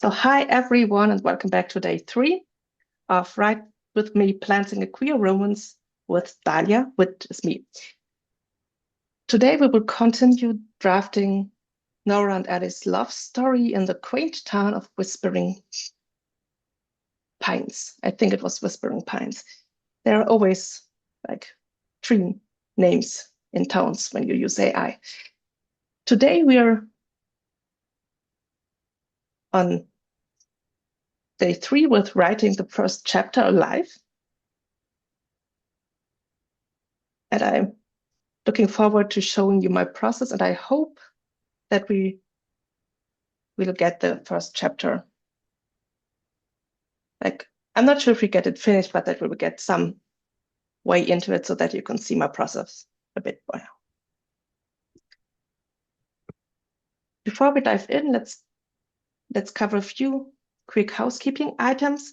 So hi everyone, and welcome back to day 3 of Write With Me, Planting a Queer Romance with Dahlia, which is me. Today we will continue drafting Nora and Ellie's love story in the quaint town of Whispering Pines. I think it was Whispering Pines. There are always like tree names in towns when you use AI. Today we are on day 3 with writing the first chapter alive. And I'm looking forward to showing you my process, and I hope that we will get the first chapter. I'm not sure if we get it finished, but that we will get some way into it so that you can see my process a bit more. Before we dive in, let's cover a few quick housekeeping items.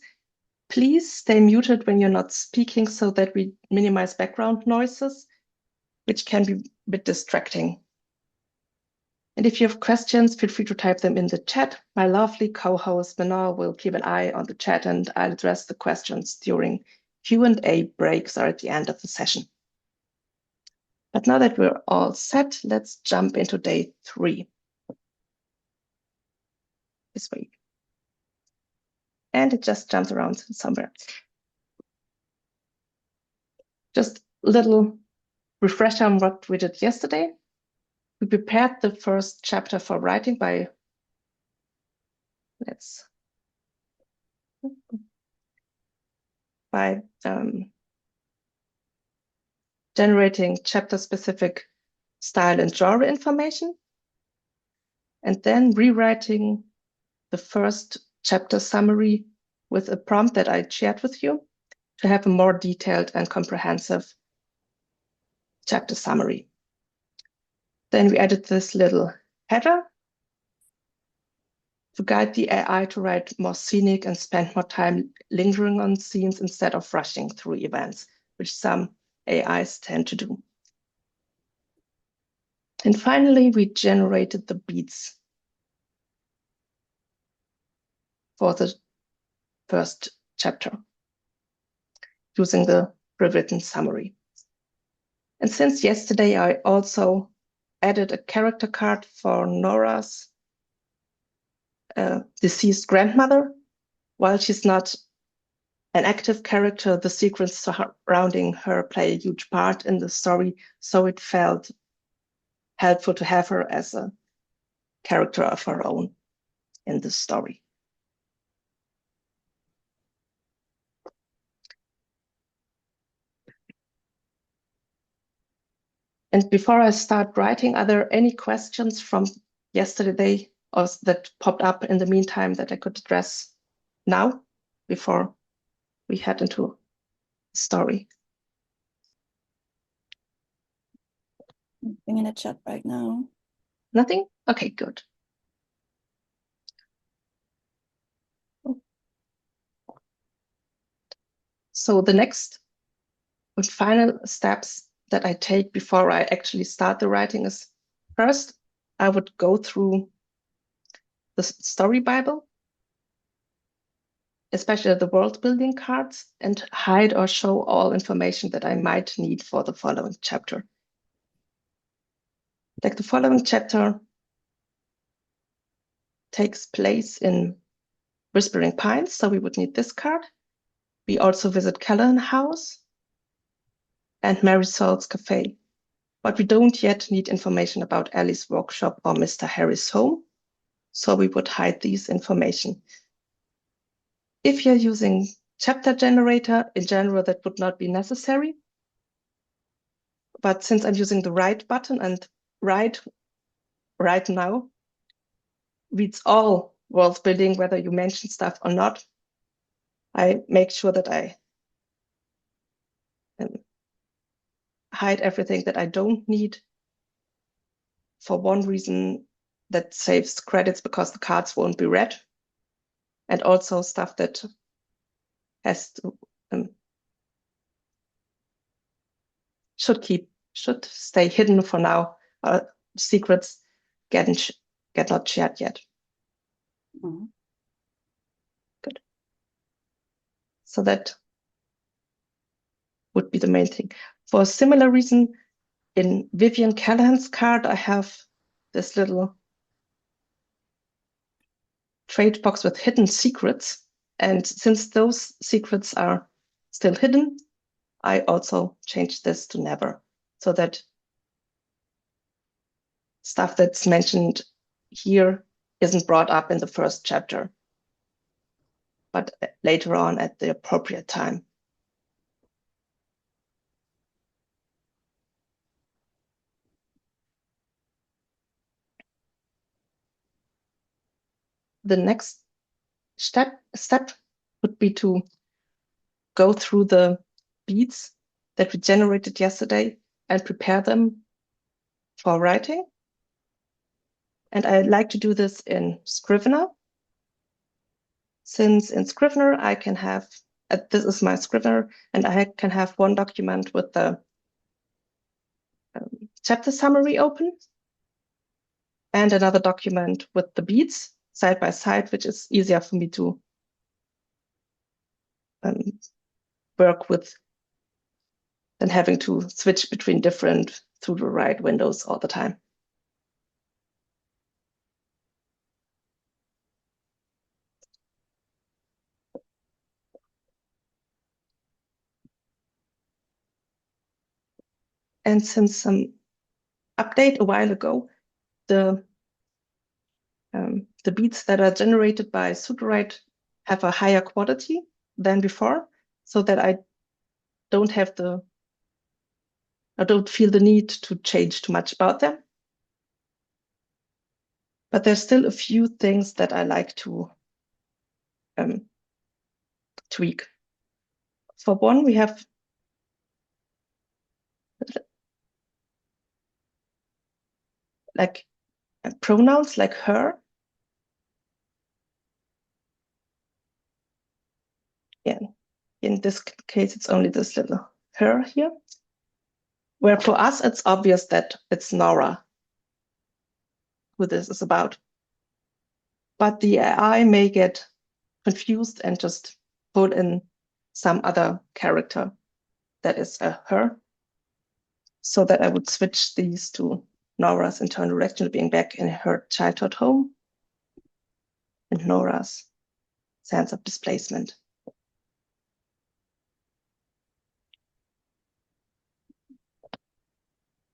Please stay muted when you're not speaking so that we minimize background noises, which can be a bit distracting. And if you have questions, feel free to type them in the chat. My lovely co-host Nora will keep an eye on the chat, and I'll address the questions during Q&A breaks or at the end of the session. But now that we're all set, let's jump into day 3. This way. And it just jumps around somewhere. Just a little refresher on what we did yesterday. We prepared the first chapter for writing by generating chapter-specific style and genre information, and then rewriting the first chapter summary with a prompt that I shared with you to have a more detailed and comprehensive chapter summary. Then we added this little header to guide the AI to write more scenic and spend more time lingering on scenes instead of rushing through events, which some AIs tend to do. And finally, we generated the beats for the first chapter using the pre-written summary. And since yesterday, I also added a character card for Nora's deceased grandmother. While she's not an active character, the secrets surrounding her play a huge part in the story, so it felt helpful to have her as a character of her own in the story. And before I start writing, are there any questions from yesterday or that popped up in the meantime that I could address now before we head into the story? Nothing in the chat right now. Nothing? Okay, good. So the next and final steps that I take before I actually start the writing is, first, I would go through the story Bible, especially the world building cards, and hide or show all information that I might need for the following chapter. Like the following chapter takes place in Whispering Pines, so we would need this card. We also visit Callahan House and Marisol's Cafe, but we don't yet need information about Ellie's workshop or Mr. Harry's home, so we would hide these information. If you're using chapter generator, in general, that would not be necessary. But since I'm using the write button, and write right now reads all world building, whether you mention stuff or not, I make sure that I hide everything that I don't need. For one reason, that saves credits because the cards won't be read. And also stuff that has to should stay hidden for now. Secrets get not shared yet. Mm-hmm. So that would be the main thing. For a similar reason, in Vivian Callahan's card, I have this little trade box with hidden secrets. And since those secrets are still hidden, I also changed this to never, so that stuff that's mentioned here isn't brought up in the first chapter, but later on at the appropriate time. The next step would be to go through the beats that we generated yesterday and prepare them for writing. And I like to do this in Scrivener, since in Scrivener I can have, this is my Scrivener, and I can have one document with the chapter summary open and another document with the beats side by side, which is easier for me to work with than having to switch between different Sudowrite windows all the time. And since some update a while ago, the beats that are generated by Sudowrite have a higher quality than before, so that I don't feel the need to change too much about them. But there's still a few things that I like to tweak. For one, we have like pronouns like her. Yeah, in this case, it's only this little her here, where for us, it's obvious that it's Nora who this is about. But the AI may get confused and just pull in some other character that is a her, so that I would switch these to Nora's internal direction, being back in her childhood home, and Nora's sense of displacement.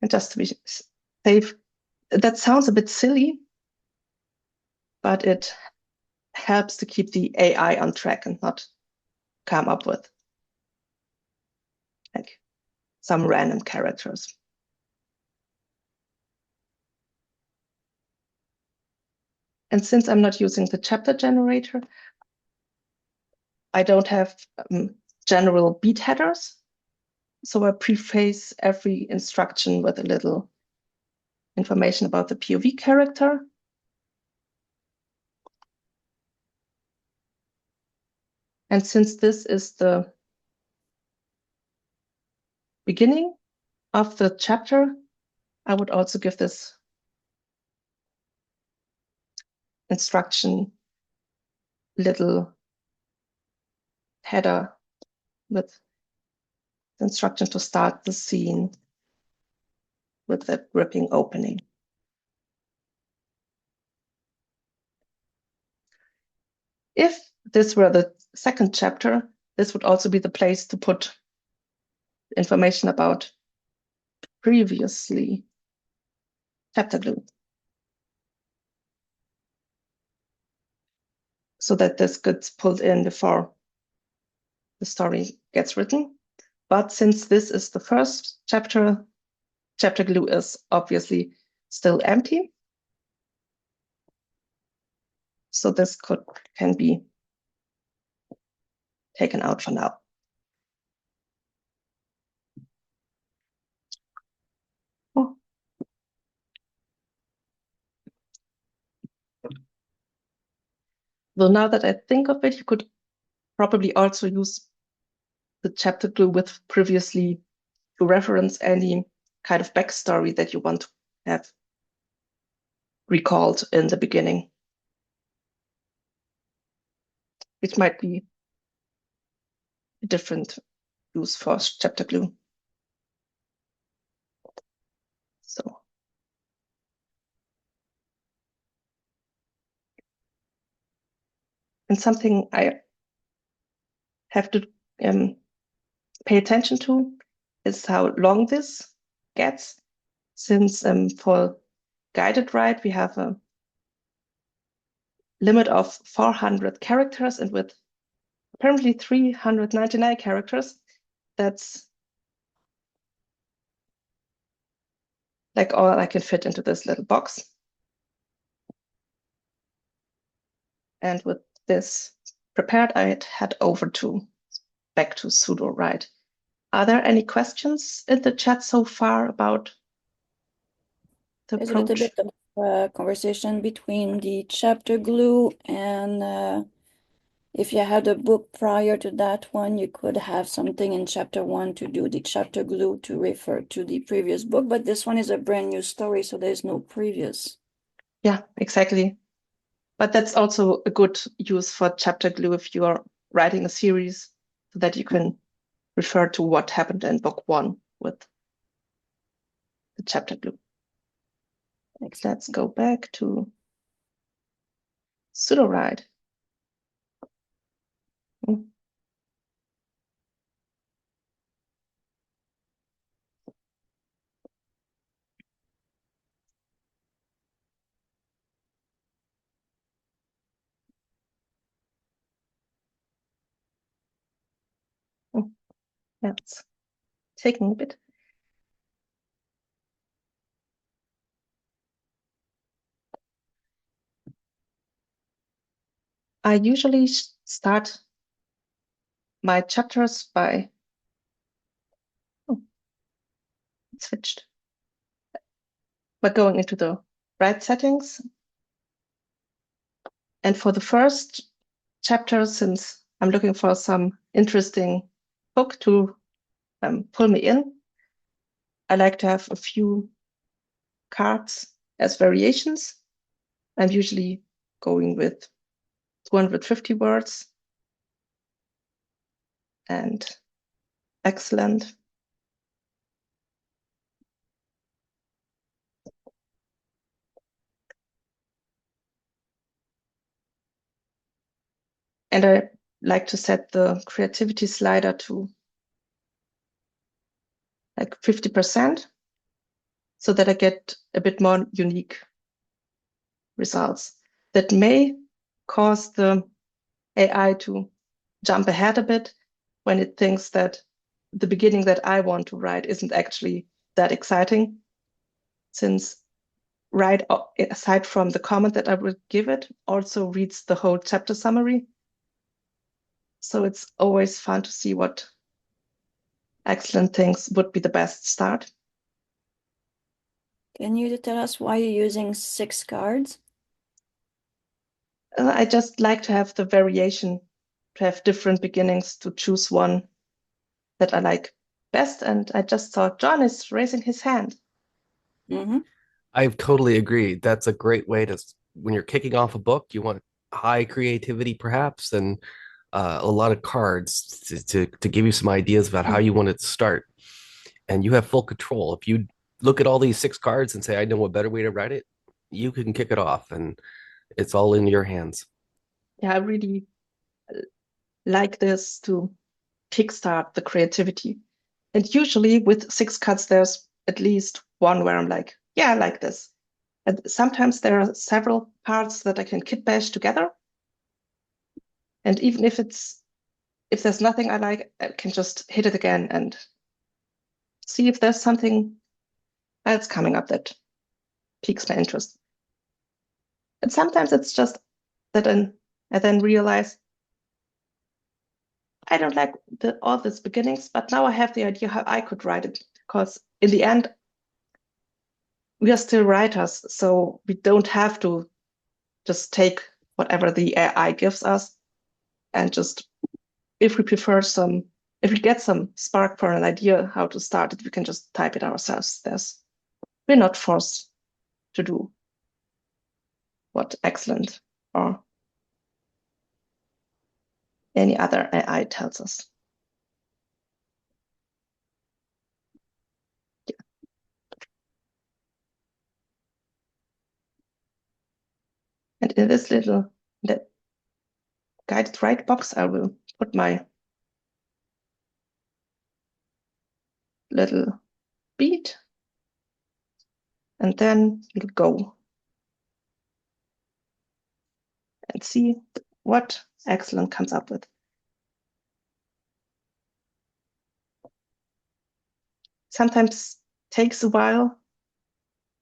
And just to be safe, that sounds a bit silly, but it helps to keep the AI on track and not come up with like some random characters. And since I'm not using the chapter generator, I don't have general beat headers. So I preface every instruction with a little information about the POV character. And since this is the beginning of the chapter, I would also give this instruction little header with the instruction to start the scene with the gripping opening. If this were the second chapter, this would also be the place to put information about previously chapter glue, so that this gets pulled in before the story gets written. But since this is the first chapter, chapter glue is obviously still empty. So this can be taken out for now. Oh. So now that I think of it, you could probably also use the chapter glue with previously to reference any kind of backstory that you want to have recalled in the beginning, which might be a different use for chapter glue. So. And something I have to pay attention to is how long this gets. Since for guided write, we have a limit of 400 characters, and with apparently 399 characters, that's like all I can fit into this little box. And with this prepared, I'd head over back to Sudowrite. Are there any questions in the chat so far about the There's approach? a little bit of conversation between the chapter glue and if you had a book prior to that one, you could have something in chapter 1 to do the chapter glue to refer to the previous book, but this one is a brand new story, so there's no previous. Yeah, exactly. But that's also a good use for chapter glue if you are writing a series, so that you can refer to what happened in book 1 with the chapter glue. Let's go back to Sudowrite. That's taking a bit. I usually start my chapters by switched by going into the write settings. And for the first chapter, since I'm looking for some interesting book to pull me in, I like to have a few cards as variations. I'm usually going with 250 words and excellent. And I like to set the creativity slider to like 50%, so that I get a bit more unique results. That may cause the AI to jump ahead a bit when it thinks that the beginning that I want to write isn't actually that exciting, since right aside from the comment that I would give it, also reads the whole chapter summary. So it's always fun to see what excellent things would be the best start. Can you tell us why you're using 6 cards? I just like to have the variation, to have different beginnings, to choose one that I like best. And I just saw John is raising his hand. Mm-hmm. I totally agree. That's a great way to, when you're kicking off a book, you want high creativity perhaps, and a lot of cards to give you some ideas about how you want it to start. And you have full control. If you look at all these 6 cards and say, I know a better way to write it, you can kick it off and it's all in your hands. Yeah, I really like this to kickstart the creativity. And usually with 6 cards, there's at least one where I'm like, yeah, I like this. And sometimes there are several parts that I can kit bash together. And even if there's nothing I like, I can just hit it again and see if there's something else coming up that piques my interest. And sometimes it's just that I then realize I don't like all these beginnings, but now I have the idea how I could write it. Because in the end, we are still writers, so we don't have to just take whatever the AI gives us and just, if we get some spark for an idea how to start it, we can just type it ourselves. We're not forced to do what excellent or any other AI tells us. And in this little guided right box, I will put my little bead, and then we'll go and see what Excellent comes up with. Sometimes takes a while,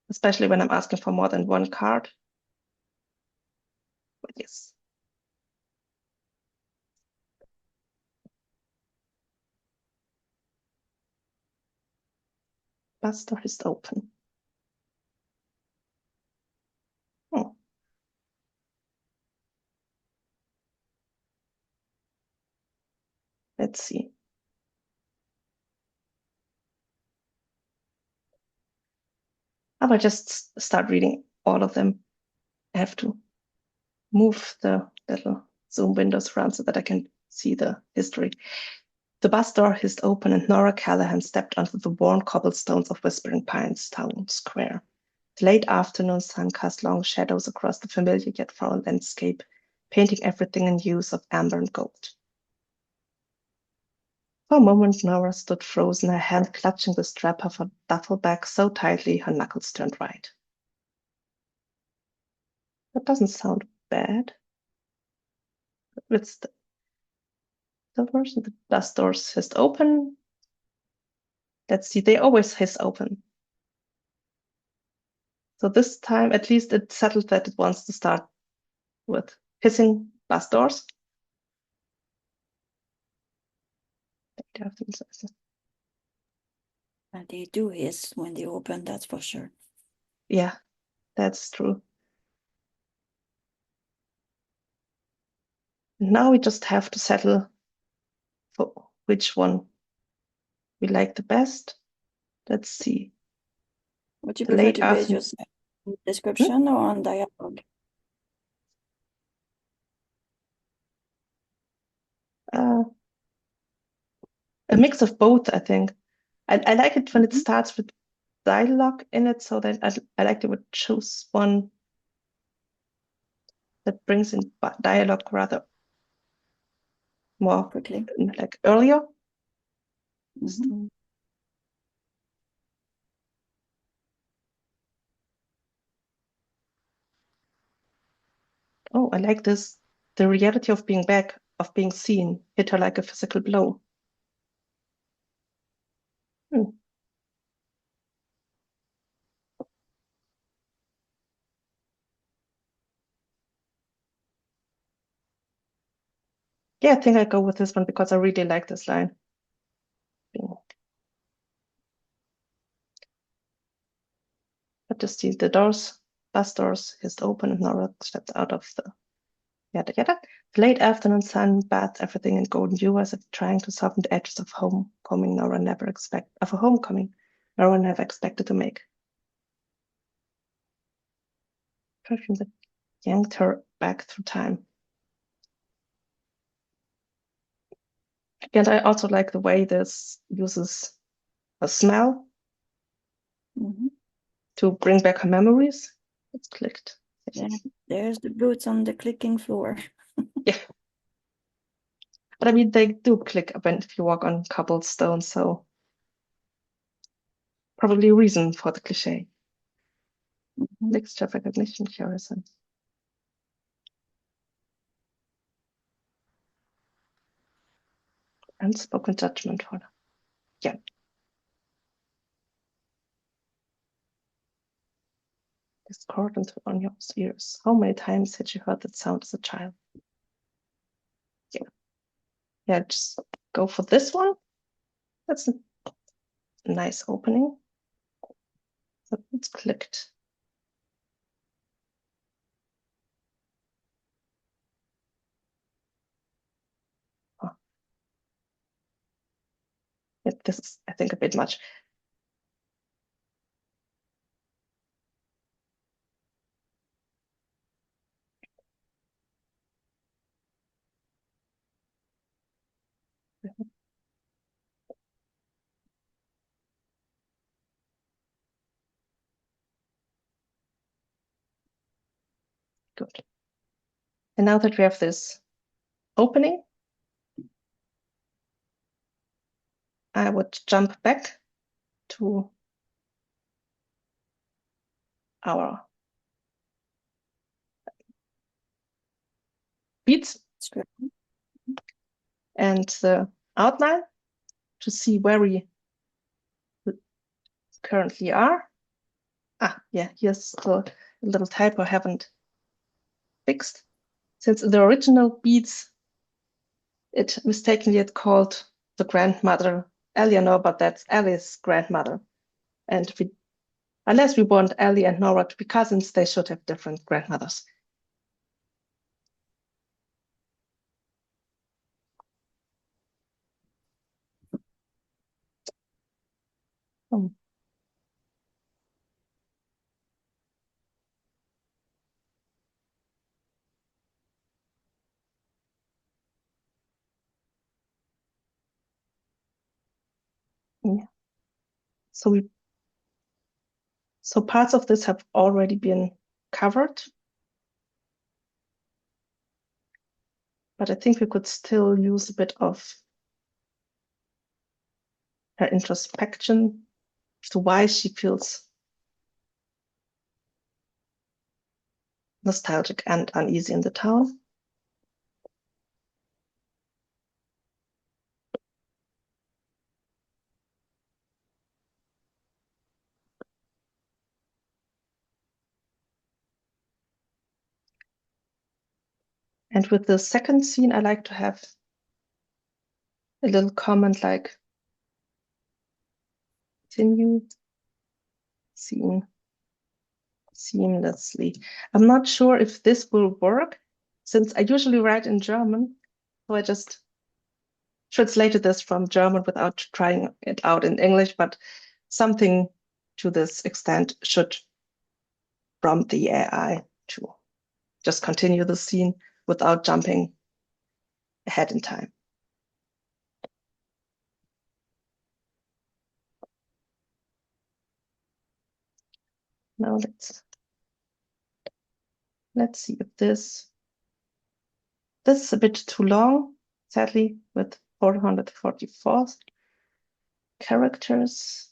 especially when I'm asking for more than one card. But yes. Bus door is open. Oh. Let's see. I will just start reading all of them. I have to move the little zoom windows around so that I can see the history. The bus door hissed open and Nora Callahan stepped onto the worn cobblestones of Whispering Pines Town Square. The late afternoon sun cast long shadows across the familiar yet foreign landscape, painting everything in hues of amber and gold. For a moment, Nora stood frozen, her hand clutching the strap of her duffel bag so tightly her knuckles turned white. That doesn't sound bad. It's the version the bus doors hissed open. Let's see, they always hiss open. So this time, at least it settled that it wants to start with hissing bus doors. And they do hiss when they open, that's for sure. Yeah, that's true. Now we just have to settle for which one we like the best. Let's see. Would you The prefer late to base afternoon. yourself on description or on dialogue? A mix of both, I think. I like it when it Mhm. starts with dialogue in it, so that I like to choose one that brings in dialogue rather more Quickly. like earlier. Mhm. Oh, I like this. The reality of being back, of being seen, hit her like a physical blow. Hmm. Yeah, I think I go with this one because I really like this line. But just see the bus doors hissed open and Nora stepped out of the yada yada. The late afternoon sun bathed everything in golden hue as if trying to soften the edges of homecoming of a homecoming Nora never expected to make. Perfume that yanked her back through time. And I also like the way this uses a smell Mhm. to bring back her memories. It's clicked. Yeah, there's the boots on the clicking floor. Yeah. But I mean, they do click if you walk on cobblestone, so probably a reason for the cliche. Mhm. Mixture of recognition, curiosity. Unspoken judgment for her. Yeah. Discordant on your ears. How many times had you heard that sound as a child? Yeah. Yeah, just go for this one. That's a nice opening. So it's clicked. Oh. Yeah, this is, I think, a bit much. Good. And now that we have this opening, I would jump back to our beats and the outline to see where we currently are. Yeah, here's the little typo I haven't fixed. Since in the original beats, it mistakenly had called the grandmother Eleanor, but that's Ellie's grandmother. And unless we want Ellie and Nora to be cousins, they should have different grandmothers. Yeah. So parts of this have already been covered, but I think we could still use a bit of her introspection to why she feels nostalgic and uneasy in the town. And with the second scene, I like to have a little comment like, continue scene seamlessly. I'm not sure if this will work, since I usually write in German, so I just translated this from German without trying it out in English, but something to this extent should prompt the AI to just continue the scene without jumping ahead in time. Now let's see if this is a bit too long, sadly, with 444 characters.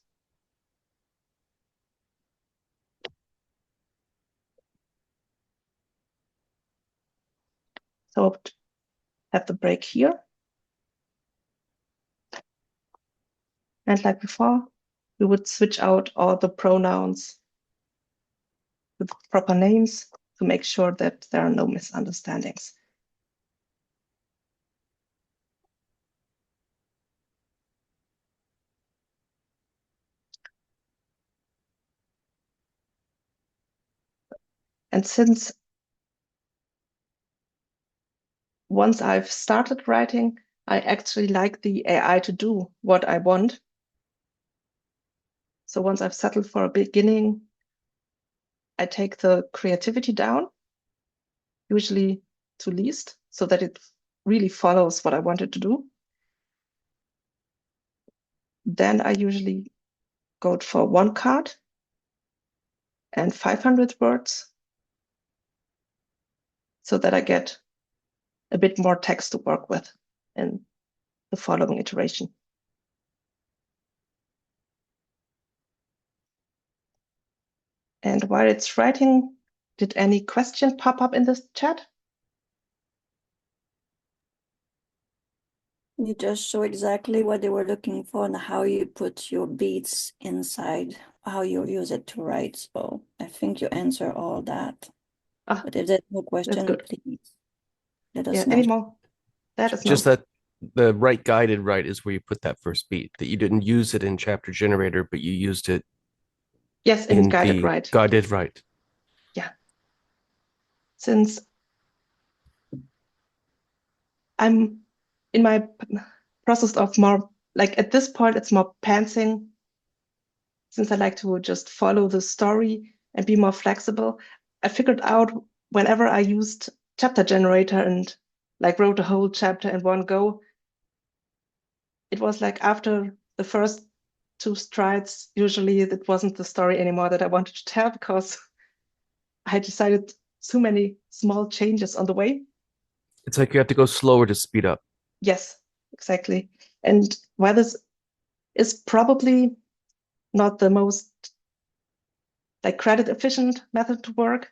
So I'll have the break here. And like before, we would switch out all the pronouns with proper names to make sure that there are no misunderstandings. And since once I've started writing, I actually like the AI to do what I want. So once I've settled for a beginning, I take the creativity down, usually to least, so that it really follows what I wanted to do. Then I usually go for 1 card and 500 words so that I get a bit more text to work with in the following iteration. And while it's writing, did any question pop up in this chat? You just show exactly what they were looking for and how you put your beats inside, how you use it to write. So I think you answer all that. But if there's no question, please let us know. Any more? That is just that the right guided write is where you put that first beat, that you didn't use it in chapter generator, but you used it in guided write. Guided write. Yeah. Since I'm in my process of more, like at this point, it's more pantsing, since I like to just follow the story and be more flexible. I figured out whenever I used chapter generator and like wrote a whole chapter in one go, it was like after the first 2 strides, usually it wasn't the story anymore that I wanted to tell, because I decided so many small changes on the way. It's like you have to go slower to speed up. Yes, exactly. And while this is probably not the most like credit efficient method to work,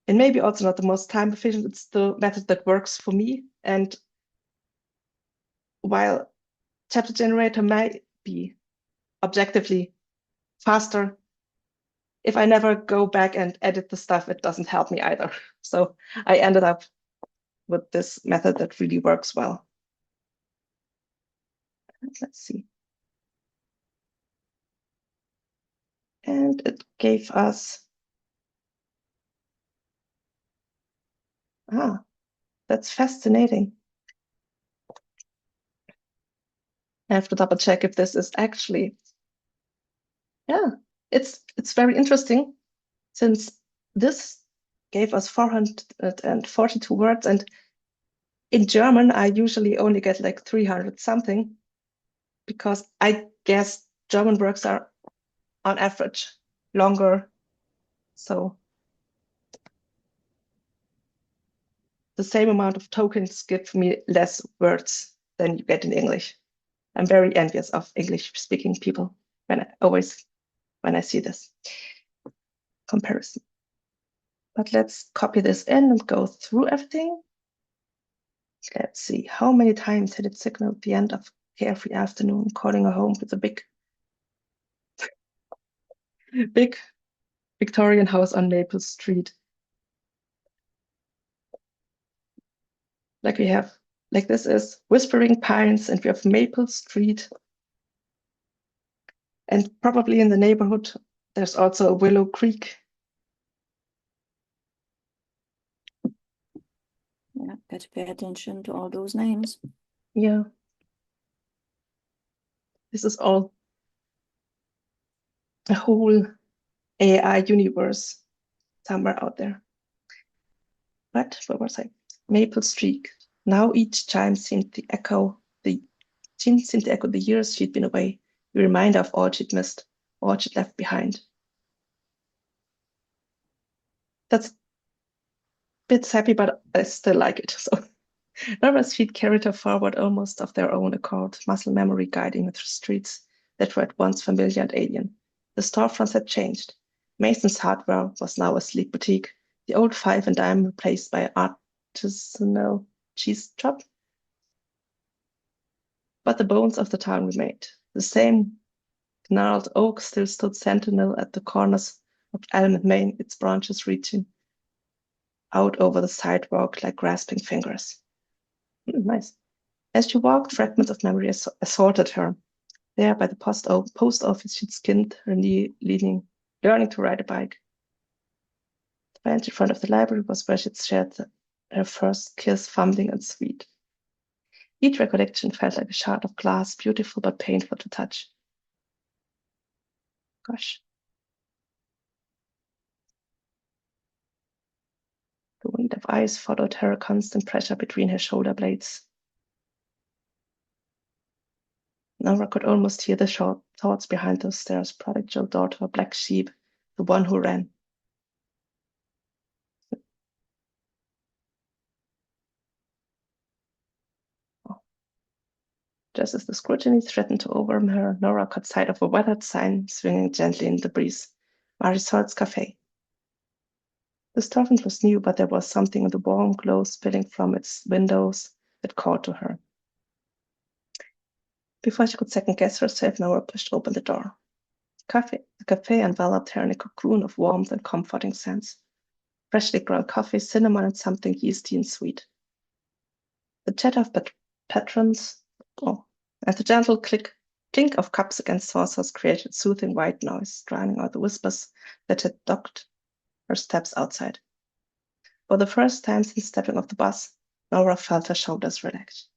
and maybe also not the most time efficient, it's the method that works for me. And while chapter generator may be objectively faster, if I never go back and edit the stuff, it doesn't help me either. So I ended up with this method that really works well. Let's see. And it gave us, that's fascinating. I have to double check if this is actually, it's very interesting since this gave us 442 words, and in German, I usually only get like 300 something, because I guess German works are on average longer. So the same amount of tokens give me less words than you get in English. I'm very envious of English speaking people when I see this comparison. But let's copy this in and go through everything. Let's see, how many times had it signaled the end of carefree afternoon, calling her home with a big Victorian house on Maple Street. Like we have, like this is Whispering Pines, and we have Maple Street. And probably in the neighborhood, there's also a Willow Creek. Yeah, got to pay attention to all those names. Yeah. This is all a whole AI universe somewhere out there. But where was I? Maple Street. Now each chime seemed to echo the years she'd been away, a reminder of all she'd missed, all she'd left behind. That's a bit sappy, but I still like it. So Nora's feet carried her forward almost of their own accord, muscle memory guiding her through streets that were at once familiar and alien. The storefronts had changed. Mason's Hardware was now a sleek boutique, the old 5 and dime replaced by an artisanal cheese shop. But the bones of the town remained. The same gnarled oak still stood sentinel at the corners of Elm and Main, its branches reaching out over the sidewalk like grasping fingers. Nice. As she walked, fragments of memory assaulted her. There by the post office, she'd skinned her knee, learning to ride a bike. The bench in front of the library was where she'd shared her first kiss, fumbling and sweet. Each recollection felt like a shard of glass, beautiful but painful to touch. Gosh. The weight of ice followed her, constant pressure between her shoulder blades. Nora could almost hear the short thoughts behind those stairs. Prodigal daughter, black sheep, the one who ran. Just as the scrutiny threatened to overwhelm her, Nora caught sight of a weathered sign swinging gently in the breeze. Marisol's Cafe. The storefront was new, but there was something in the warm glow spilling from its windows that called to her. Before she could second-guess herself, Nora pushed open the door. The cafe enveloped her in a cocoon of warmth and comforting scents. Freshly ground coffee, cinnamon, and something yeasty and sweet. The chatter of patrons, and the gentle clink of cups against saucers created soothing white noise, drowning out the whispers that had dogged her steps outside. For the first time since stepping off the bus, Nora felt her shoulders relax.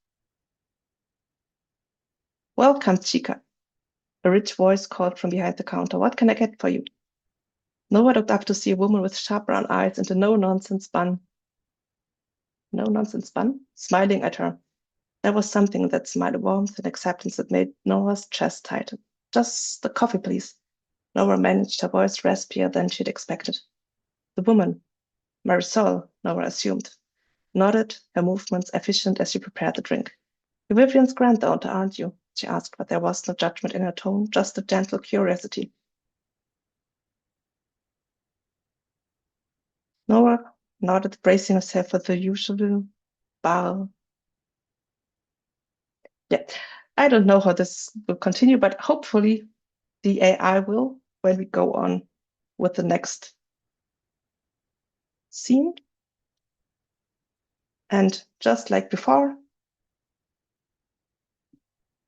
Welcome, Chica. A rich voice called from behind the counter. What can I get for you? Nora looked up to see a woman with sharp brown eyes and a no-nonsense bun. No-nonsense bun? Smiling at her. There was something in that smile, warmth and acceptance that made Nora's chest tighten. Just the coffee, please. Nora managed, her voice raspier than she'd expected. The woman, Marisol, Nora assumed, nodded, her movements efficient as she prepared the drink. You're Vivian's granddaughter, aren't you? She asked, but there was no judgment in her tone, just a gentle curiosity. Nora nodded, bracing herself for the usual bow. Yeah, I don't know how this will continue, but hopefully the AI will when we go on with the next scene. And just like before,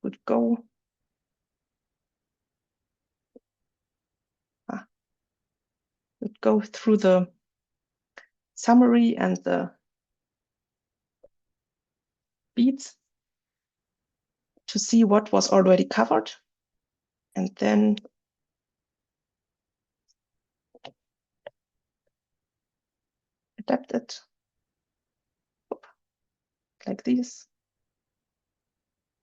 would go through the summary and the beats to see what was already covered, and then adapt it like this.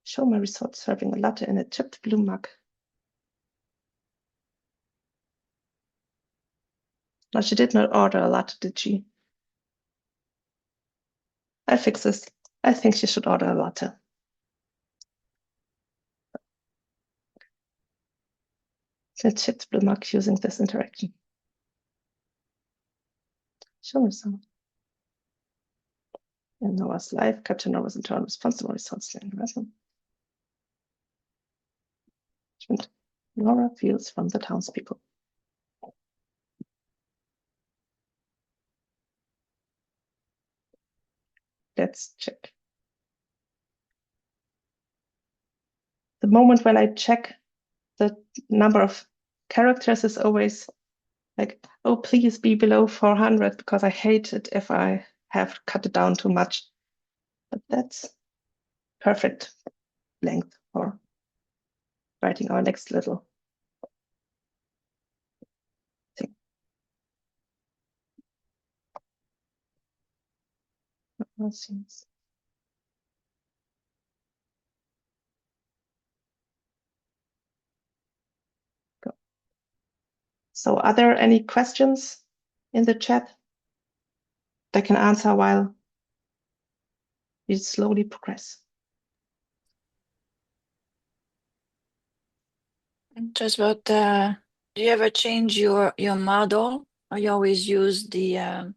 Show Marisol serving a latte in a chipped blue mug. No, she did not order a latte, did she? I'll fix this. I think she should order a latte. The chipped blue mug using this interaction. Show me some. In Noah's life, Captain Noah's in turn responsible results in investment. Nora feels from the townspeople. Let's check. The moment when I check the number of characters is always like, oh, please be below 400, because I hate it if I have cut it down too much. But that's perfect length for writing our next little thing. Go. So are there any questions in the chat that I can answer while we slowly progress? Just about do you ever change your model, or you always use the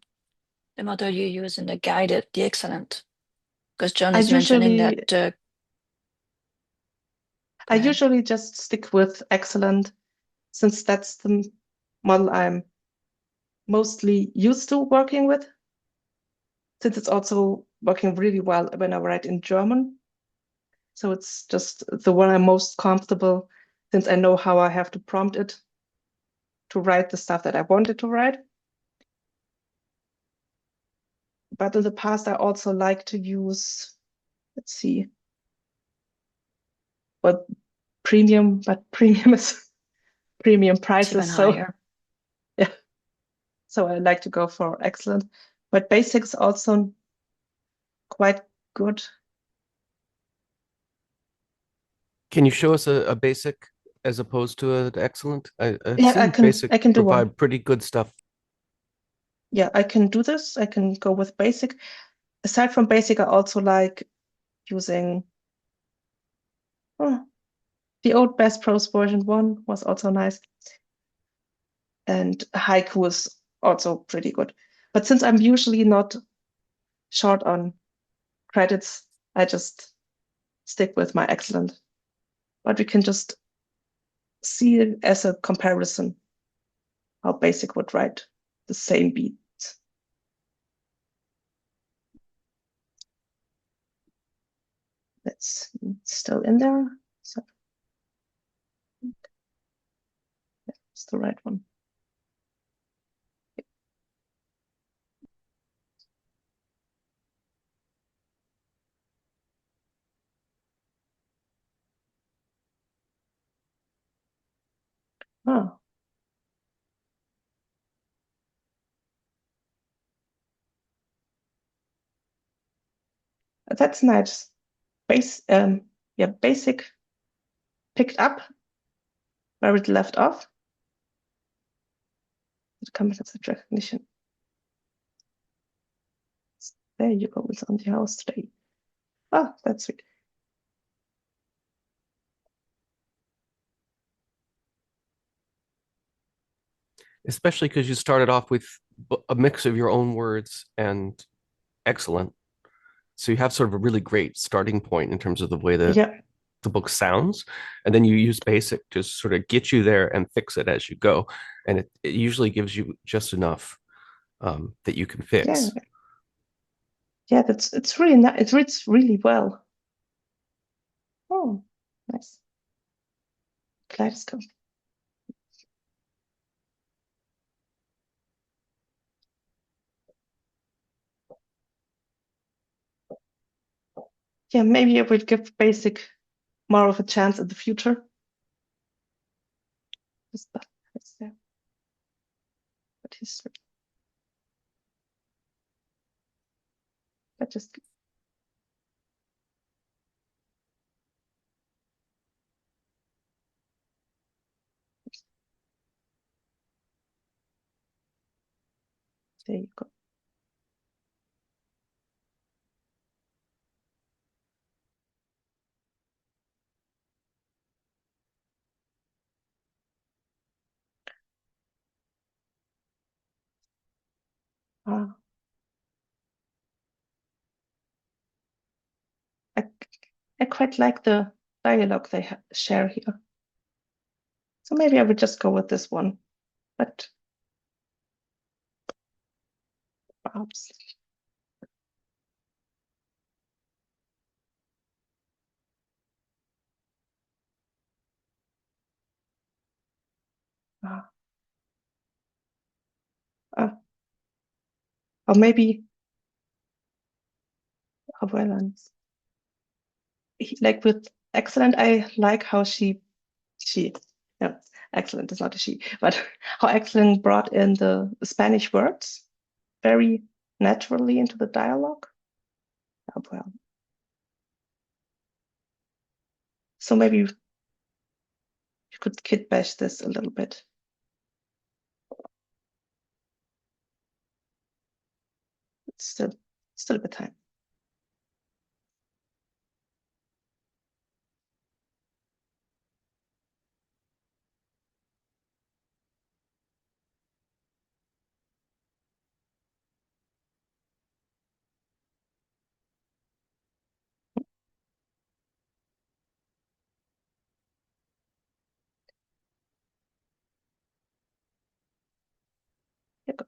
model you use in the guided, the excellent? Because John is mentioning that. I usually just stick with excellent, since that's the model I'm mostly used to working with, since it's also working really well when I write in German. So it's just the one I'm most comfortable, since I know how I have to prompt it to write the stuff that I wanted to write. But in the past, I also like to use, let's see, what premium, but premium is premium prices. Even so higher. Yeah, so I like to go for excellent, but basic is also quite good. Can you show us a basic as opposed to an excellent? I've Yeah, seen basic I can do provide one. pretty good stuff. Yeah, I can do this. I can go with basic. Aside from basic, I also like using the old Best Prose version 1 was also nice. And haiku is also pretty good. But since I'm usually not short on credits, I just stick with my excellent. But we can just see it as a comparison how basic would write the same beat. That's still in there. So that's the right one. Oh. That's nice. Basic picked up where it left off. It comes as a recognition. There you go, it's on the house today. Oh, that's sweet. Especially because you started off with a mix of your own words and excellent. So you have sort of a really great starting point in terms of the way that Yeah, the book sounds. And then you use basic to sort of get you there and fix it as you go. And it usually gives you just enough that you can yeah, fix. yeah. It's really nice. It reads really well. Oh, nice. Kaleidoscope. Yeah, maybe I would give basic more of a chance in the future. This button is there. But history. I just there you go. Ah, I, I quite like the dialogue they share here. So maybe I would just go with this one. But perhaps. Ah, ah. Or maybe Abuelans. Like with excellent, I like how she yeah, excellent is not a she, but how excellent brought in the Spanish words very naturally into the dialogue. Oh, well. So maybe you could kit bash this a little bit. It's still a bit time. Here you go.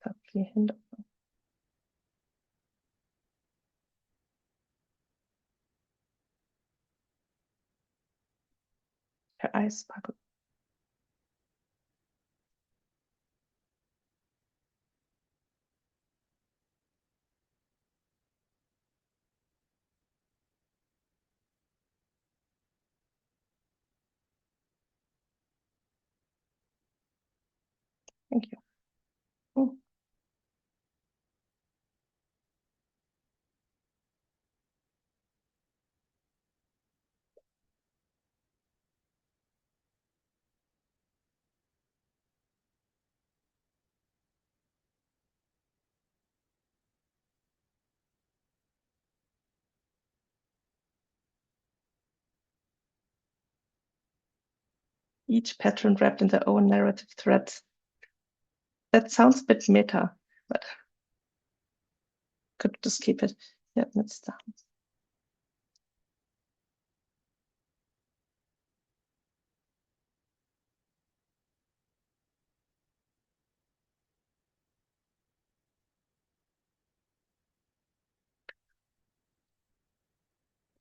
Lovely hand. Her eyes sparkle. Thank you. Oh, each pattern wrapped in their own narrative threads. That sounds a bit meta, but could just keep it. Yeah, that's done.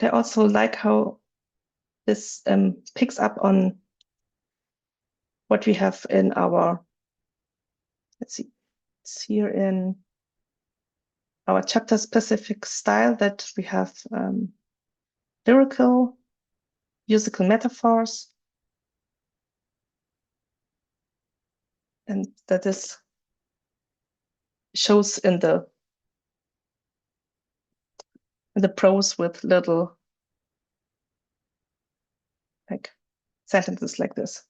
I also like how this picks up on what we have in our, let's see, it's here in our chapter specific style that we have lyrical, musical metaphors, and that this shows in the prose with little like sentences like this.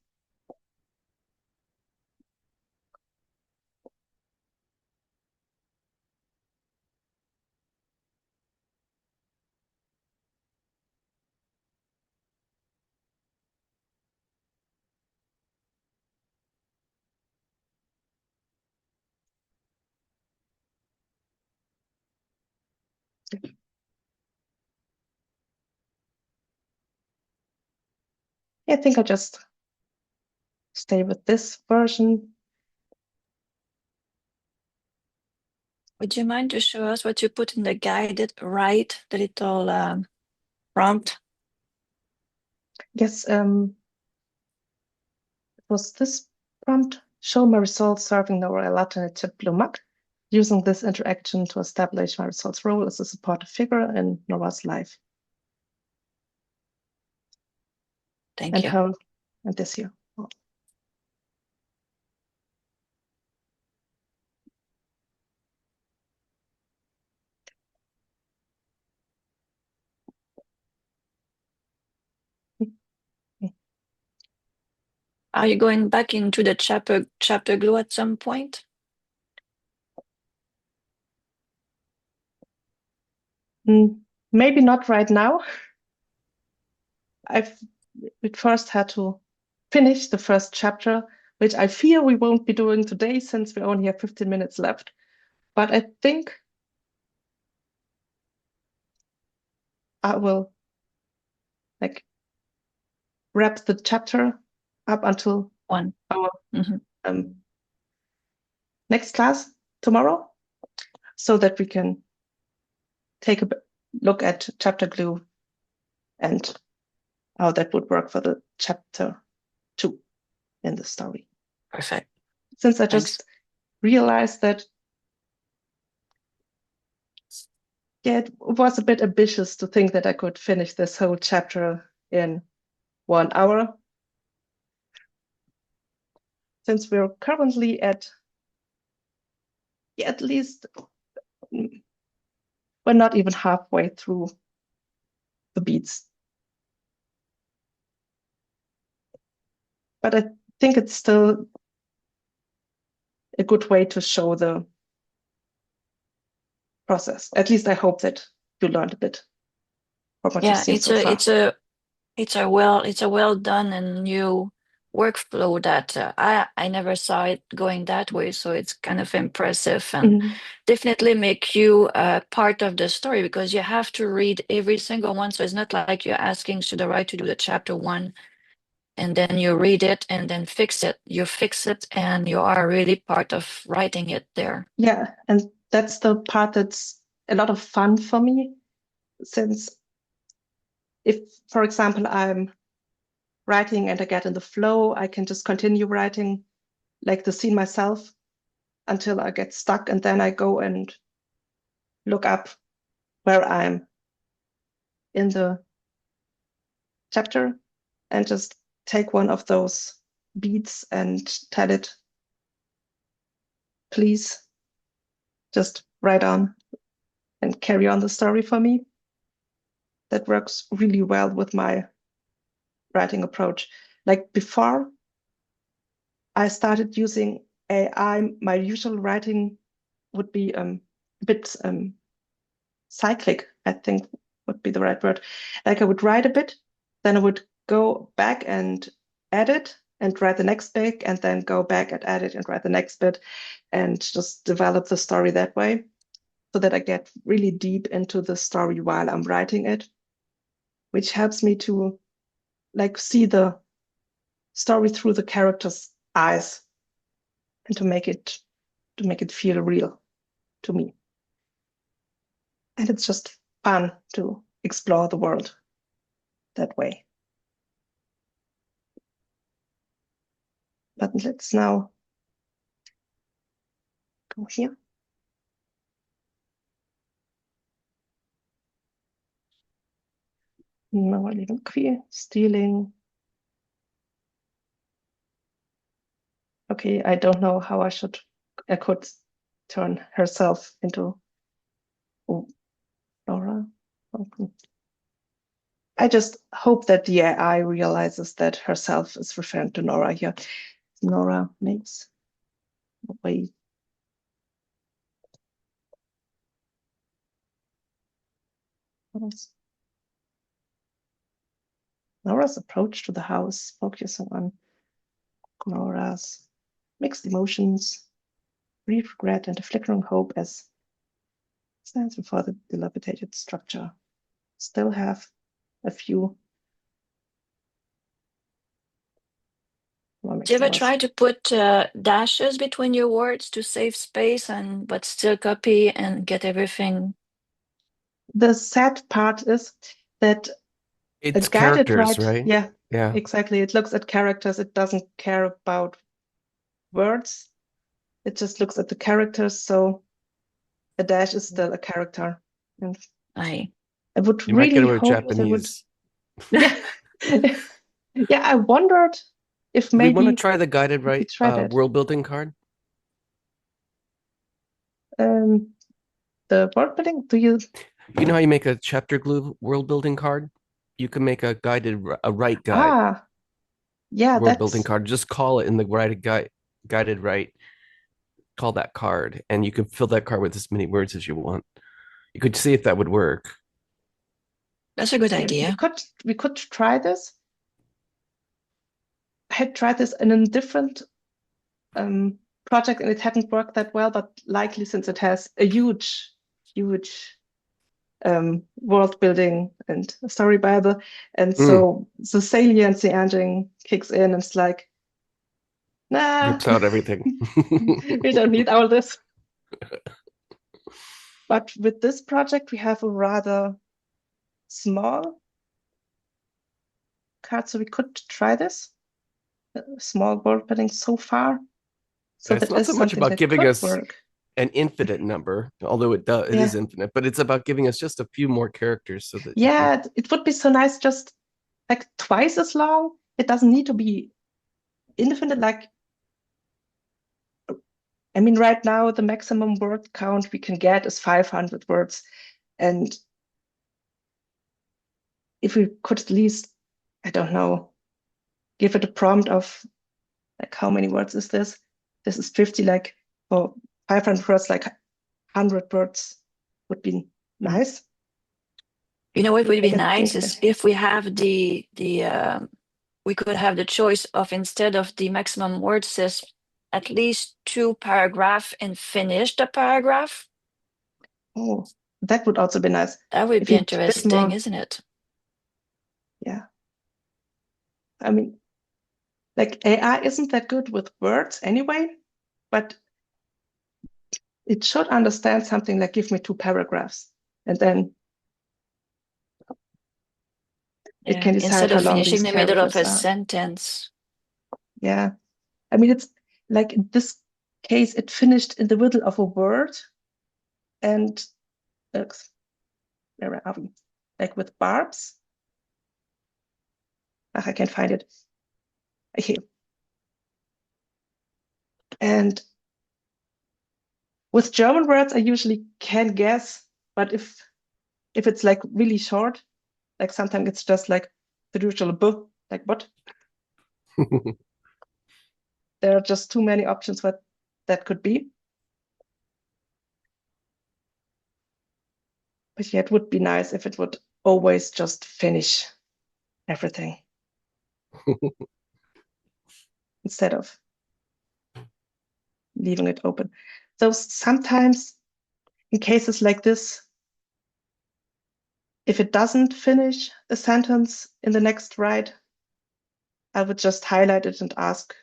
I think I just stay with this version. Would you mind to show us what you put in the guided right, the little prompt? Yes, it was this prompt. Show my results serving Nora and iterative blue mug. Using this interaction to establish my results role as a supportive figure in Nora's life. Thank And you. how, and this here. Are you going back into the chapter glue at some point? Maybe not right now. We first had to finish the first chapter, which I fear we won't be doing today since we only have 15 minutes left. But I think I will like wrap the chapter up until One. our next class tomorrow, so that we can take a look at chapter glue and how that would work for the chapter 2 in the story. Perfect. Since I just realized that, yeah, it was a bit ambitious to think that I could finish this whole chapter in 1 hour. Since we're currently at least, we're not even halfway through the beats. But I think it's still a good way to show the process. At least I hope that you learned a bit from what you've seen so far. It's a well done and new workflow that I never saw it going that way, so it's kind of impressive and definitely make you part of the story, because you have to read every single one. So it's not like you're asking Sudowrite to do the chapter 1 and then you read it and then fix it. You fix it and you are really part of writing it there. Yeah, and that's the part that's a lot of fun for me, since if, for example, I'm writing and I get in the flow, I can just continue writing like the scene myself until I get stuck, and then I go and look up where I'm in the chapter and just take one of those beats and tell it, please just write on and carry on the story for me. That works really well with my writing approach. Like before I started using AI, my usual writing would be a bit cyclic, I think would be the right word. Like I would write a bit, then I would go back and edit and write the next bit, and then go back and edit and write the next bit, and just develop the story that way, so that I get really deep into the story while I'm writing it, which helps me to like see the story through the character's eyes and to make it feel real to me. And it's just fun to explore the world that way. But let's now go here. No, living queer, stealing. Okay, I don't know how I could turn herself into Nora. Okay. I just hope that the AI realizes that herself is referring to Nora here. Nora makes a way. Nora's approach to the house, focusing on Nora's mixed emotions, brief regret, and a flickering hope as stands before the dilapidated structure. Still have a few more Do you ever mixed try to put dashes between your words to save space but still copy and get everything? The sad part is that a It's guided characters, write, right? yeah, Yeah. exactly. It looks at characters. It doesn't care about words. It just looks at the characters. So a dash is still a character. And I I would You might get really it with hope they would. Japanese. Yeah. Yeah, I wondered if Do we want to maybe try the guided we right could try that. world building card? The word building, do you? You know how you make a chapter glue world building card? You can make a right guide Yeah, world building that's. card. Just call it in the guided right. Call that card, and you can fill that card with as many words as you want. You could see if that would work. That's a good Yeah, idea. we could try this. I had tried this in a different project and it hadn't worked that well, but likely since it has a huge world building and story Bible, and so the saliency engine kicks in and it's like, nah, Rips out everything. we don't need all this. But with this project, we have a rather small card, so we could try this. Small world building so far. So It's that not is so much something about that giving could us work. an infinite number, although it Yeah. is infinite, but it's about giving us just a few more characters so that Yeah, it would be so nice just like twice as long. It doesn't need to be infinite. Like, I mean, right now, the maximum word count we can get is 500 words. And if we could at least, I don't know, give it a prompt of like, how many words is this? This is 50, like, for 500 words, like 100 words would be nice. You know what would I be can nice think is if we have we could have the choice of, instead of the maximum word says, at least 2 paragraph and finish the paragraph. Oh, that would also be nice. That would If be you keep it interesting, more, isn't it? yeah. I mean, like AI isn't that good with words anyway, but it should understand something like give me 2 paragraphs and then it can decide Instead how of long finishing these the middle of characters a are. sentence. Yeah. I mean, it's like in this case, it finished in the middle of a word and where are we? Like with barbs. I can't find it. Here. And with German words, I usually can guess, but if it's like really short, like sometimes it's just like the usual b, like what? There are just too many options what that could be. But yeah, it would be nice if it would always just finish everything instead of leaving it open. So sometimes in cases like this, if it doesn't finish a sentence in the next write, I would just highlight it and ask,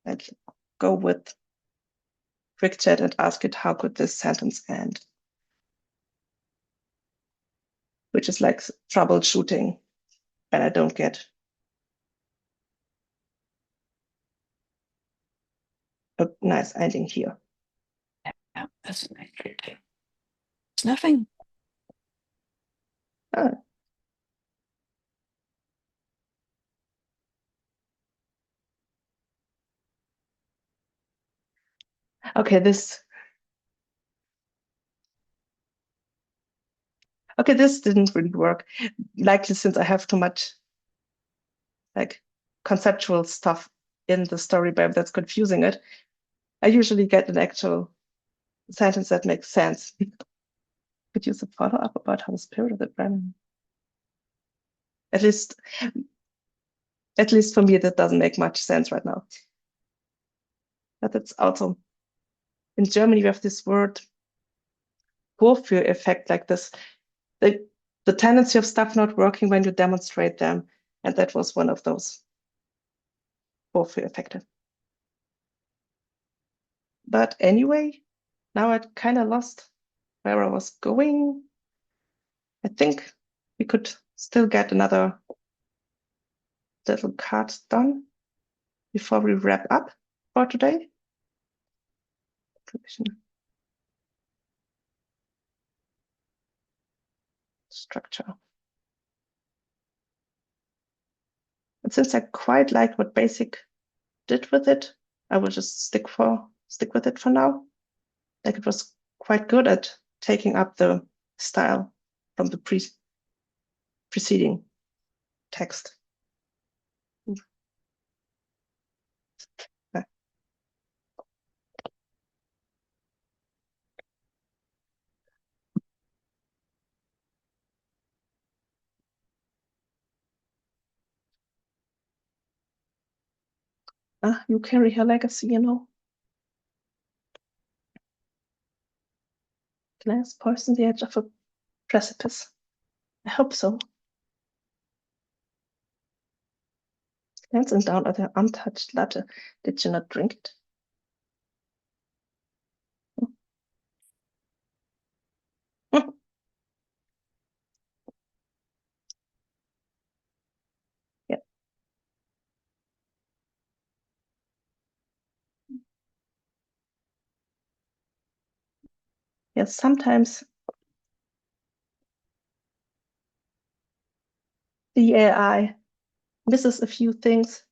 and go with quick chat and ask it, how could this sentence end? Which is like troubleshooting when I don't get a nice ending here. Yeah, that's nice. It's nothing. Oh. Okay, this. Okay, this didn't really work. Likely since I have too much like conceptual stuff in the story web that's confusing it. I usually get an actual sentence that makes sense. Could use a follow-up about how the spirit of the brand. At least for me, that doesn't make much sense right now. But it's also in Germany, we have this word Vorführ effect, like this. The tendency of stuff not working when you demonstrate them. And that was one of those Vorführ effect. But anyway, now I kind of lost where I was going. I think we could still get another little card done before we wrap up for today. Structure. And since I quite like what Basic did with it, I will just stick with it for now. Like it was quite good at taking up the style from the preceding text. You carry her legacy, you know. Glass poised on the edge of a precipice. I hope so. Glancing down at her untouched latte. Did you not drink it? Yeah. Yes, sometimes the AI misses a few things.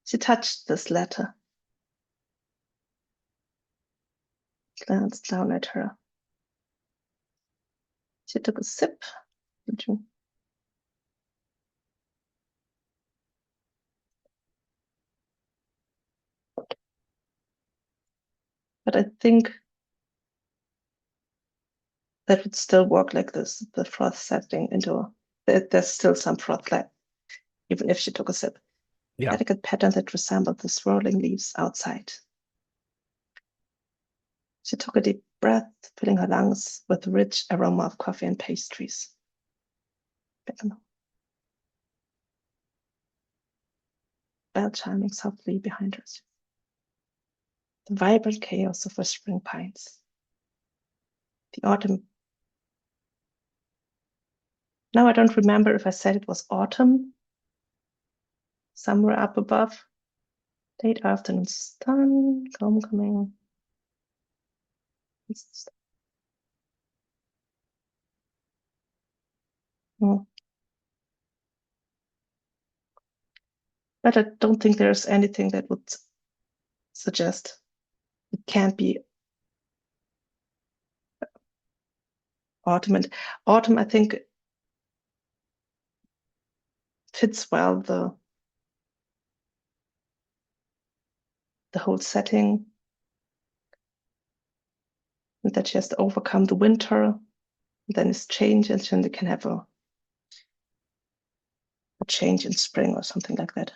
She touched this letter. Glanced down at her. She took a sip. But I think that would still work like this, the froth setting into there's still some froth left, even if she took a sip. Yeah. Delicate pattern that resembled the swirling leaves outside. She took a deep breath, filling her lungs with the rich aroma of coffee and pastries. Bell chiming softly behind her. The vibrant chaos of whispering pines. The autumn. Now I don't remember if I said it was autumn. Somewhere up above. Late afternoon sun, homecoming. Oh. But I don't think there's anything that would suggest it can't be autumn. And autumn, I think, fits well the whole setting. And that she has to overcome the winter, and then it's change, and then they can have a change in spring or something like that.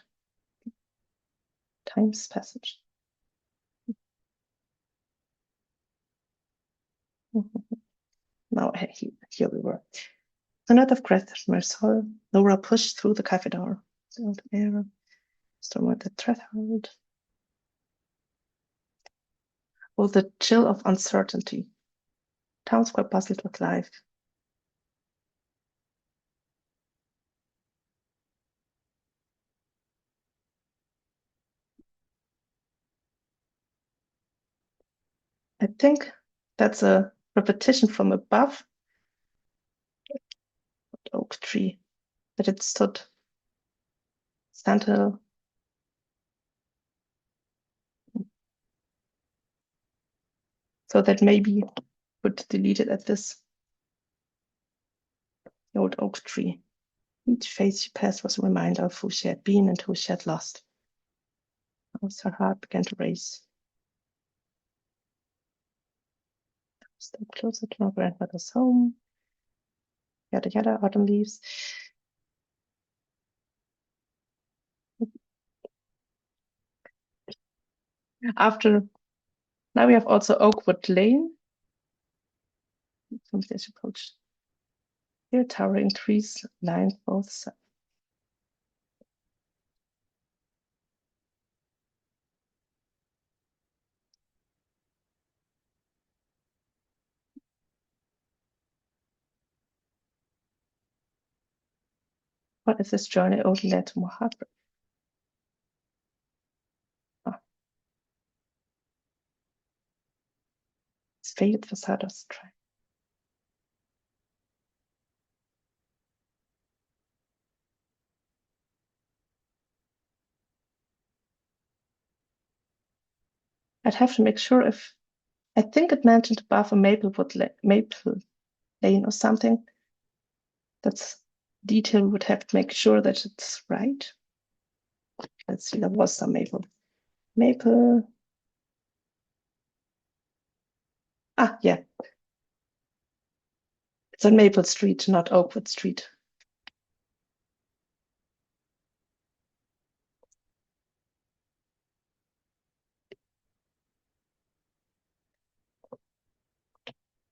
Time's passage. Now here we were. The note of Marisol. Nora pushed through the cafe door. Air, storm at the threshold. Oh, the chill of uncertainty. Town square bustled with life. I think that's a repetition from above. Oak tree, that it stood sandhill. So that maybe could delete it at this. The old oak tree. Each face she passed was a reminder of who she had been and who she had lost. As her heart began to race. Step closer to my grandmother's home. Yada yada, autumn leaves. Now we have also Oakwood Lane. From this approach. Here, towering trees line both sides. What if this journey only led to more heartbreak? Oh. It's faded facade of strife. I'd have to make sure if I think it mentioned above a maple lane or something. That's detail would have to make sure that it's right. Let's see, there was some maple. Ah, yeah. It's on Maple Street, not Oakwood Street.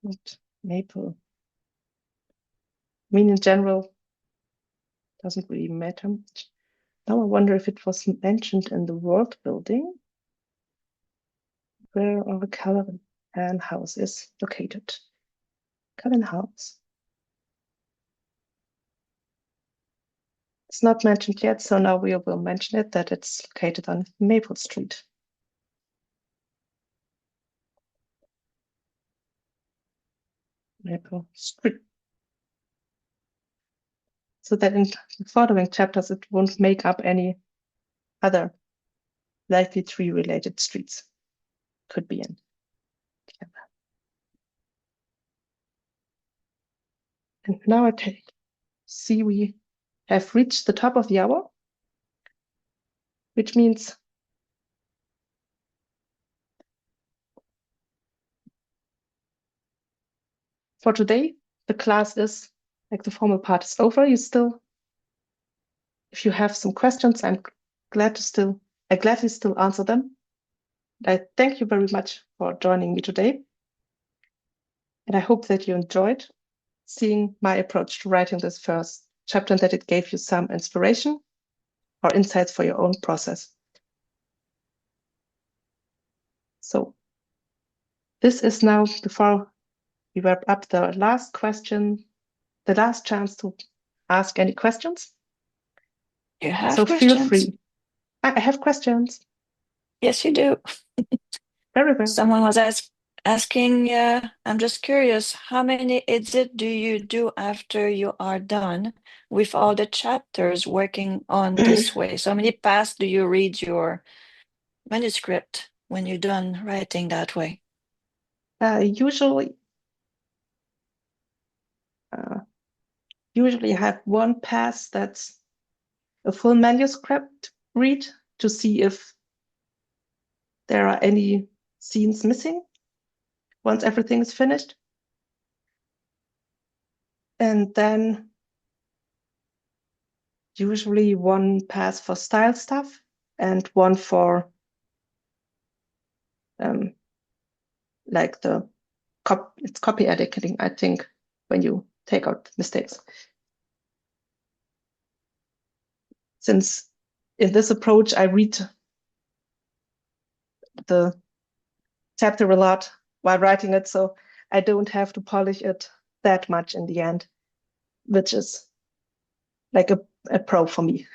Not Maple. I mean, in general, doesn't really matter much. Now I wonder if it was mentioned in the world building where our Cullen house is located. Cullen House. It's not mentioned yet, so now we will mention it, that it's located on Maple Street. Maple Street. So that in the following chapters, it won't make up any other likely tree-related streets. Could be in. And now I see we have reached the top of the hour, which means for today, the class is, like the formal part is over. You still, if you have some questions, I gladly still answer them. I thank you very much for joining me today. And I hope that you enjoyed seeing my approach to writing this first chapter and that it gave you some inspiration or insights for your own process. So this is now, before we wrap up, the last question, the last chance to ask any questions. You have so questions? feel free. I have questions. Yes, you do. Very well. Someone was asking, I'm just curious, how many edits do you do after you are done with all the chapters working on this way? So how many passes do you read your manuscript when you're done writing that way? Usually I have one pass that's a full manuscript read to see if there are any scenes missing once everything is finished. And then usually one pass for style stuff and one for like it's copy editing, I think, when you take out mistakes. Since in this approach, I read the chapter a lot while writing it, so I don't have to polish it that much in the end, which is like a pro for me.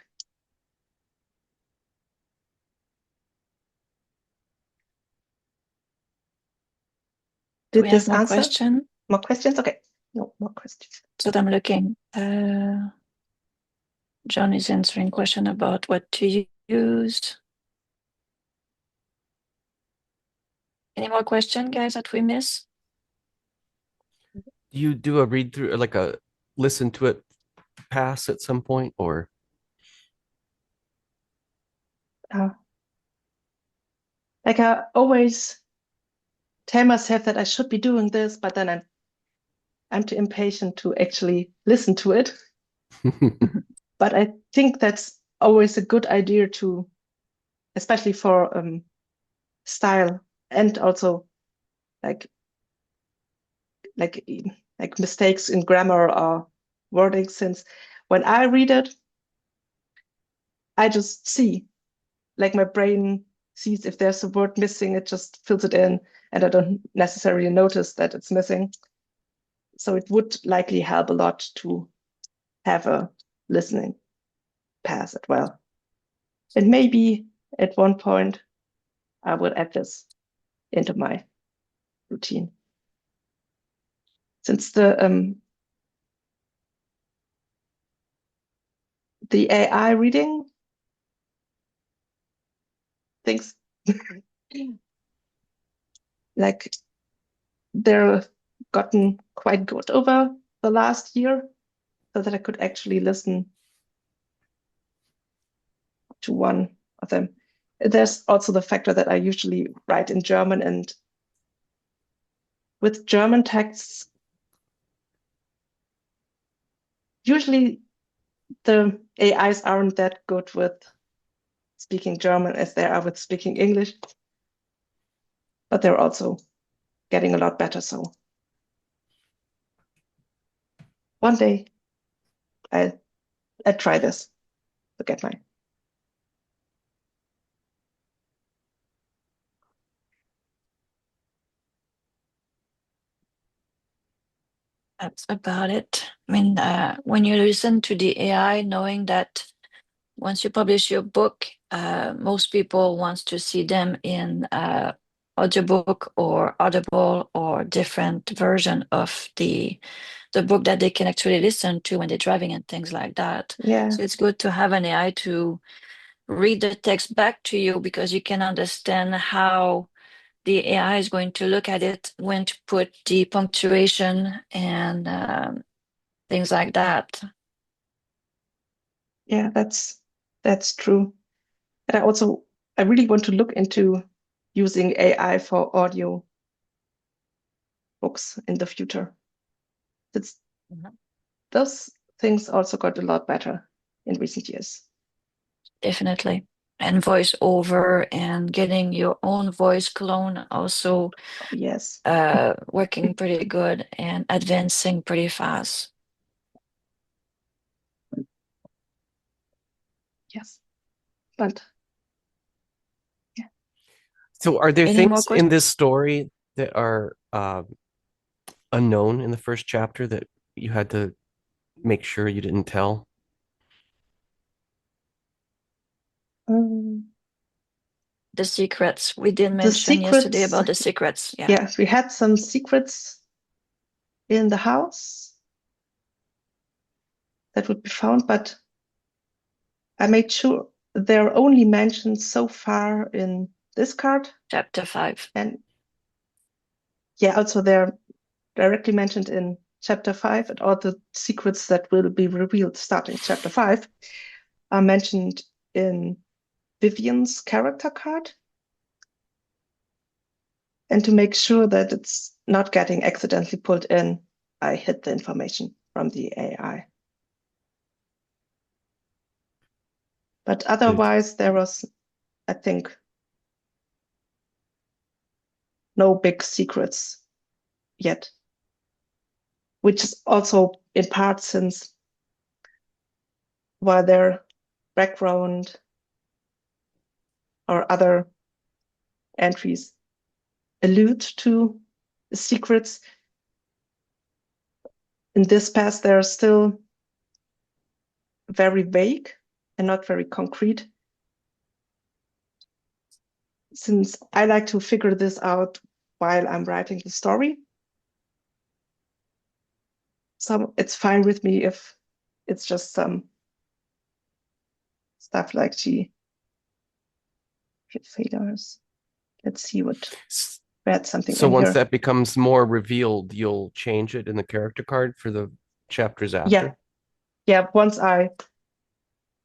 Do Did we have this more answer? questions? More questions? Okay, no more questions. So I'm looking. John is answering question about what to use. Any more questions, guys, that we miss? Do you do a read through, or like a listen to it pass at some point, or? Like I always tell myself that I should be doing this, but then I'm too impatient to actually listen to it. But I think that's always a good idea to, especially for style and also like like like mistakes in grammar or wording. Since when I read it, I just see, like my brain sees if there's a word missing, it just fills it in, and I don't necessarily notice that it's missing. So it would likely help a lot to have a listening pass as well. And maybe at one point I will add this into my routine. Since the AI reading things like they're gotten quite good over the last year, so that I could actually listen to one of them. There's also the factor that I usually write in German, and with German texts, usually the AIs aren't that good with speaking German as they are with speaking English, but they're also getting a lot better. So one day I try this to get my. That's about it. I mean, when you listen to the AI, knowing that once you publish your book, most people wants to see them in audiobook or Audible or different version of the book that they can actually listen to when they're driving and things like that. Yeah. So it's good to have an AI to read the text back to you, because you can understand how the AI is going to look at it, when to put the punctuation and things like that. Yeah, that's true. And I really want to look into using AI for audio books in the future. It's those things also got a lot better in recent years. Definitely. And voice over and getting your own voice clone also Yes. working pretty good and advancing pretty fast. Yes. But So are there Any more things in questions? this story that are unknown in the first chapter that you had to make sure you didn't tell? The secrets we did the mention yesterday secrets, about the secrets. Yeah. yeah, we had some secrets in the house that would be found, but I made sure they're only mentioned so far in this card. Chapter 5. And yeah, also they're directly mentioned in chapter 5, and all the secrets that will be revealed starting chapter 5 are mentioned in Vivian's character card. And to make sure that it's not getting accidentally pulled in, I hid the information from the AI. But otherwise, there was, I think, no big secrets yet, which is also in part since while their background or other entries allude to secrets, in this past they're still very vague and not very concrete. Since I like to figure this out while I'm writing the story, so it's fine with me if it's just some stuff like failures. Let's see what. add something So in once here. that becomes more revealed, you'll change it in the character card for the chapters after? Yeah, once I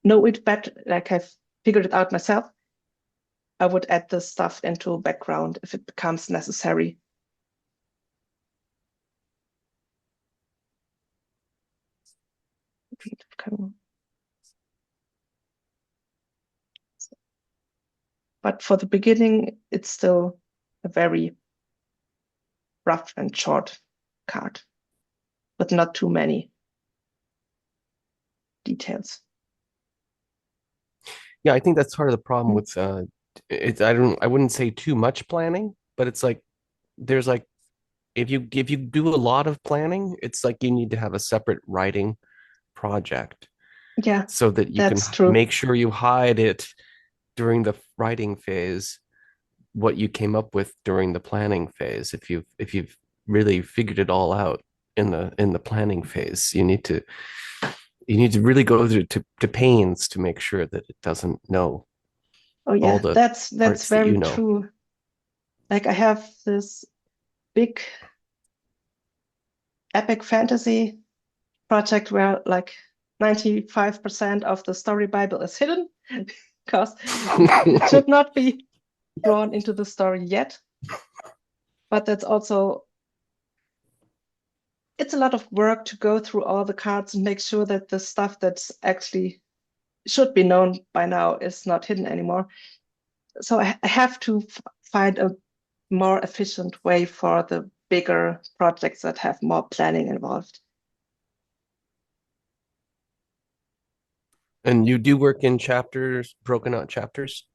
know it better, like I've figured it out myself, I would add this stuff into background if it becomes necessary. But for the beginning, it's still a very rough and short card, but not too many details. Yeah, I think that's part of the problem with I wouldn't say too much planning, but it's like there's like if you do a lot of planning, it's like you need to have a separate writing project Yeah, so that you can that's true. make sure you hide it during the writing phase what you came up with during the planning phase. If you've really figured it all out in the planning phase, you need to really go through to pains to make sure that it doesn't know Oh yeah, all the that's parts that very you know. true. Like I have this big epic fantasy project where like 95% of the story Bible is hidden because it should not be drawn into the story yet. But that's also, it's a lot of work to go through all the cards and make sure that the stuff that's actually should be known by now is not hidden anymore. So I have to find a more efficient way for the bigger projects that have more planning involved. And you do work in chapters, broken out chapters?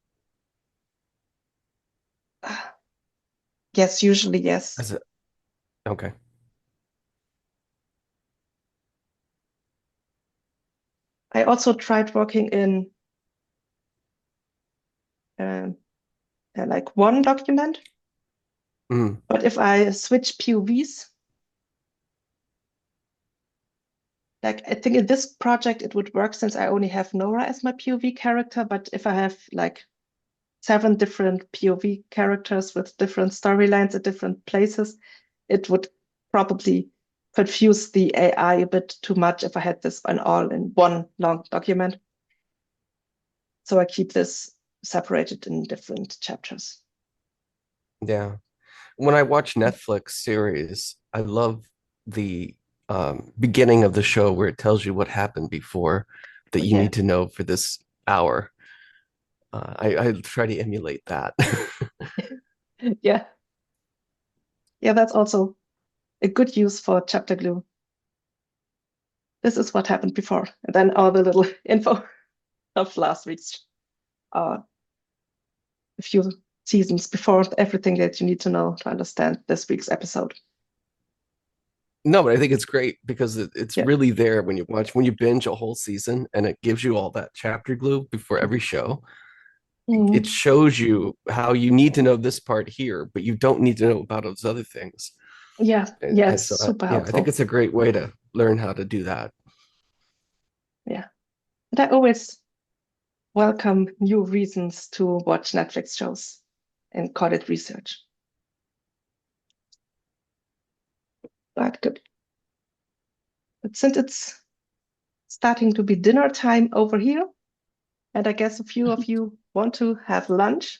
Yes, usually yes. As a, okay. I also tried working in like one document, but if I switch POVs, like I think in this project it would work since I only have Nora as my POV character, but if I have like 7 different POV characters with different storylines at different places, it would probably confuse the AI a bit too much if I had this all in one long document. So I keep this separated in different chapters. Yeah. When I watch Netflix series, I love the beginning of the show where it tells you what happened before that you Yeah. need to know for this hour. I try to emulate that. Yeah. Yeah, that's also a good use for chapter glue. This is what happened before. And then all the little info of last week's a few seasons before, everything that you need to know to understand this week's episode. No, but I think it's great because it's Yeah. really there when you binge a whole season and it gives you all that chapter glue before every show. It shows you how you need to know this part here, but you don't need to know about those other things. Yeah, it's So super yeah, I think helpful. it's a great way to learn how to do that. Yeah. And I always welcome new reasons to watch Netflix shows and call it research. But good. But since it's starting to be dinner time over here, and I guess a few of you want to have lunch,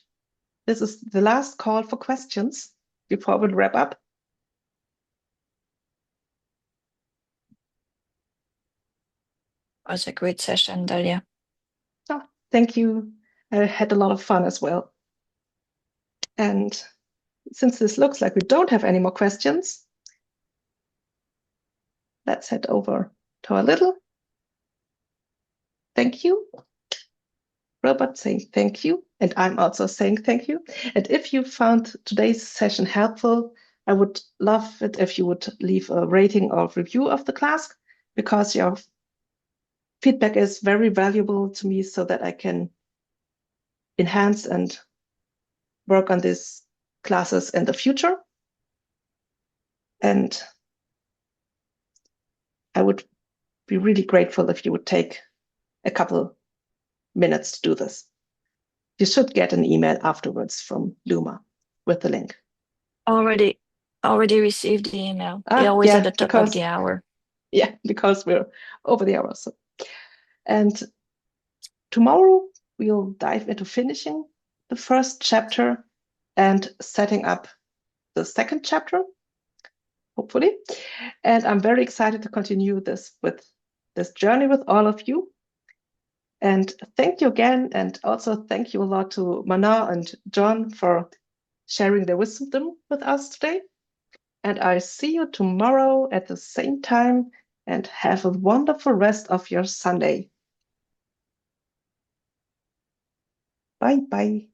this is the last call for questions before we wrap up. It was a great session, Dahlia. Oh, thank you. I had a lot of fun as well. And since this looks like we don't have any more questions, let's head over to our little thank you. Robert saying thank you, and I'm also saying thank you. And if you found today's session helpful, I would love it if you would leave a rating or review of the class, because your feedback is very valuable to me so that I can enhance and work on these classes in the future. And I would be really grateful if you would take a couple minutes to do this. You should get an email afterwards from Luma with the link. Already received the email. They always at the top of the hour. Yeah, because we're over the hour. So. And tomorrow we'll dive into finishing the first chapter and setting up the second chapter, hopefully. And I'm very excited to continue this journey with all of you. And thank you again. And also thank you a lot to Mana and John for sharing their wisdom with us today. And I see you tomorrow at the same time, and have a wonderful rest of your Sunday. Bye bye.